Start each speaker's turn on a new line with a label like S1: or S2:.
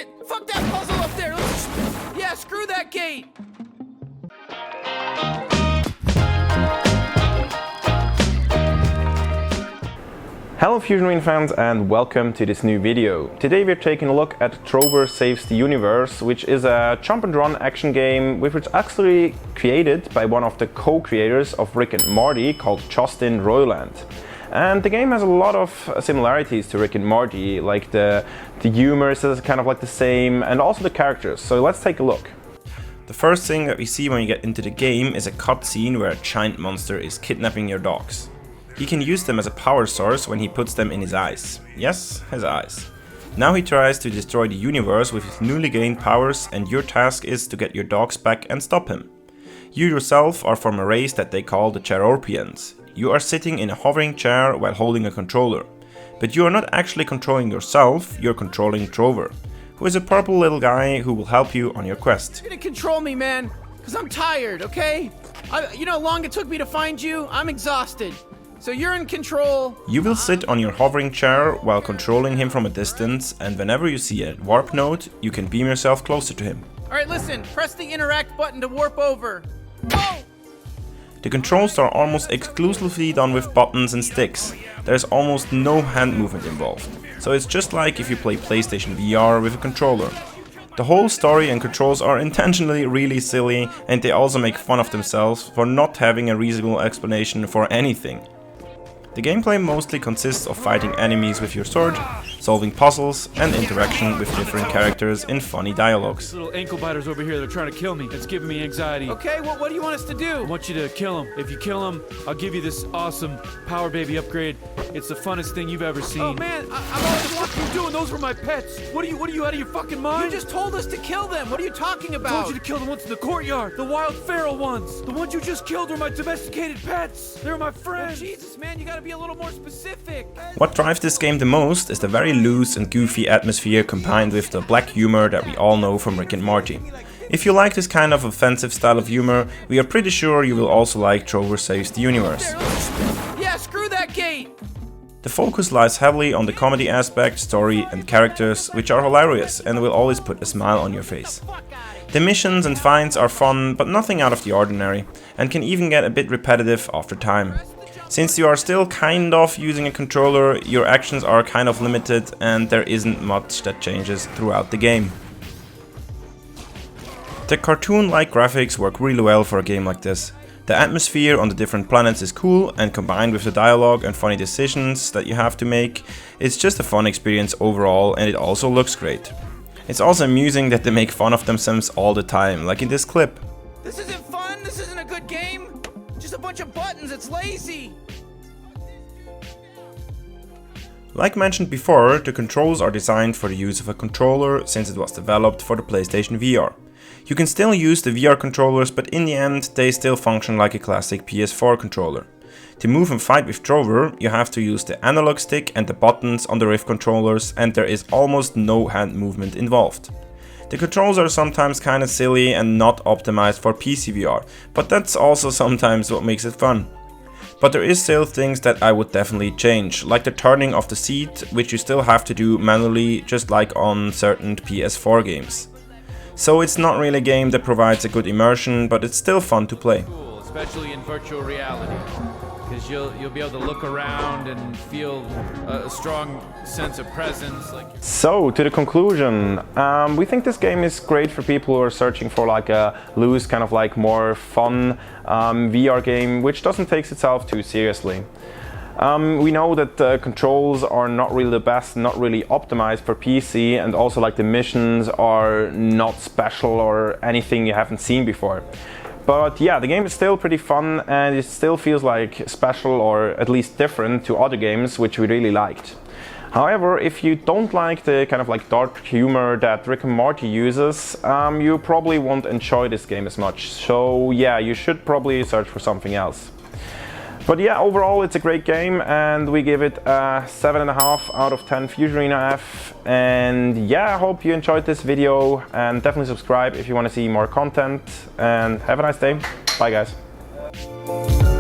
S1: it! Fuck that puzzle up there! Yeah, screw that gate!
S2: Hello Fusion Marine fans and welcome to this new video. Today we're taking a look at Trover Saves the Universe, which is a jump and run action game which was actually created by one of the co-creators of Rick and Morty called Justin Roilands. And the game has a lot of similarities to Rick and Morty, like the humor is kind of like the same and also the characters, so let's take a look. The first thing that we see when you get into the game is a cutscene where a giant monster is kidnapping your dogs. He can use them as a power source when he puts them in his eyes. Yes, his eyes. Now he tries to destroy the universe with his newly gained powers, and your task is to get your dogs back and stop him. You yourself are from a race that they call the Chairorpians. You are sitting in a hovering chair while holding a controller. But you are not actually controlling yourself, you're controlling Trover, who is a purple little guy who will help you on your quest.
S1: You're gonna control me, man, because I'm tired, okay? You know how long it took me to find you? I'm exhausted. So you're in control.
S2: You will sit on your hovering chair while controlling him from a distance, and whenever you see a warp node, you can beam yourself closer to him.
S1: Alright, listen, press the interact button to warp over. Oh!
S2: The controls are almost exclusively done with buttons and sticks. There's almost no hand movement involved. So it's just like if you play PlayStation VR with a controller. The whole story and controls are intentionally really silly, and they also make fun of themselves for not having a reasonable explanation for anything. The gameplay mostly consists of fighting enemies with your sword, solving puzzles, and interaction with different characters in funny dialogues.
S3: Little ankle biters over here, they're trying to kill me. It's giving me anxiety.
S1: Okay, what do you want us to do?
S3: I want you to kill them. If you kill them, I'll give you this awesome Power Baby upgrade. It's the funnest thing you've ever seen.
S1: Oh man,
S3: I've always what are you doing? Those were my pets. What are you out of your fucking mind?
S1: You just told us to kill them. What are you talking
S3: I
S1: about?
S3: told you to kill the ones in the courtyard. The wild feral ones. The ones you just killed were my domesticated pets. They're my friends.
S1: Oh, Jesus, man, you gotta be a little more specific.
S2: What drives this game the most is the very loose and goofy atmosphere combined with the black humor that we all know from Rick and Morty. If you like this kind of offensive style of humor, we are pretty sure you will also like Trover Saves the Universe.
S1: Yeah, screw that gate!
S2: The focus lies heavily on the comedy aspect, story and characters, which are hilarious and will always put a smile on your face. The missions and finds are fun, but nothing out of the ordinary, and can even get a bit repetitive after time. Since you are still kind of using a controller, your actions are kind of limited and there isn't much that changes throughout the game. The cartoon-like graphics work really well for a game like this. The atmosphere on the different planets is cool, and combined with the dialogue and funny decisions that you have to make, it's just a fun experience overall, and it also looks great. It's also amusing that they make fun of themselves all the time, like in this clip.
S1: This isn't fun, this isn't a good game. Just a bunch of buttons, it's lazy.
S2: Like mentioned before, the controls are designed for the use of a controller since it was developed for the PlayStation VR. You can still use the VR controllers, but in the end they still function like a classic PS4 controller. To move and fight with Trover, you have to use the analog stick and the buttons on the Rift controllers, and there is almost no hand movement involved. The controls are sometimes kinda silly and not optimized for PC VR, but that's also sometimes what makes it fun. But there is still things that I would definitely change, like the turning of the seat, which you still have to do manually, just like on certain PS4 games. So it's not really a game that provides a good immersion, but it's still fun to play.
S3: Cool, especially in virtual reality. Because you'll be able to look around and feel a strong sense of presence.
S2: So, to the conclusion, we think this game is great for people who are searching for like a loose, kind of like more fun VR game, which doesn't take itself too seriously. We know that the controls are not really the best, not really optimized for PC, and also like the missions are not special or anything you haven't seen before. But yeah, the game is still pretty fun and it still feels like special or at least different to other games which we really liked. However, if you don't like the kind of like dark humor that Rick and Morty uses, you probably won't enjoy this game as much. So yeah, you should probably search for something else. But yeah, overall it's a great game and we give it a 7.5 out of 10 Fusion Arena F. And yeah, I hope you enjoyed this video and definitely subscribe if you want to see more content. And have a nice day. Bye guys.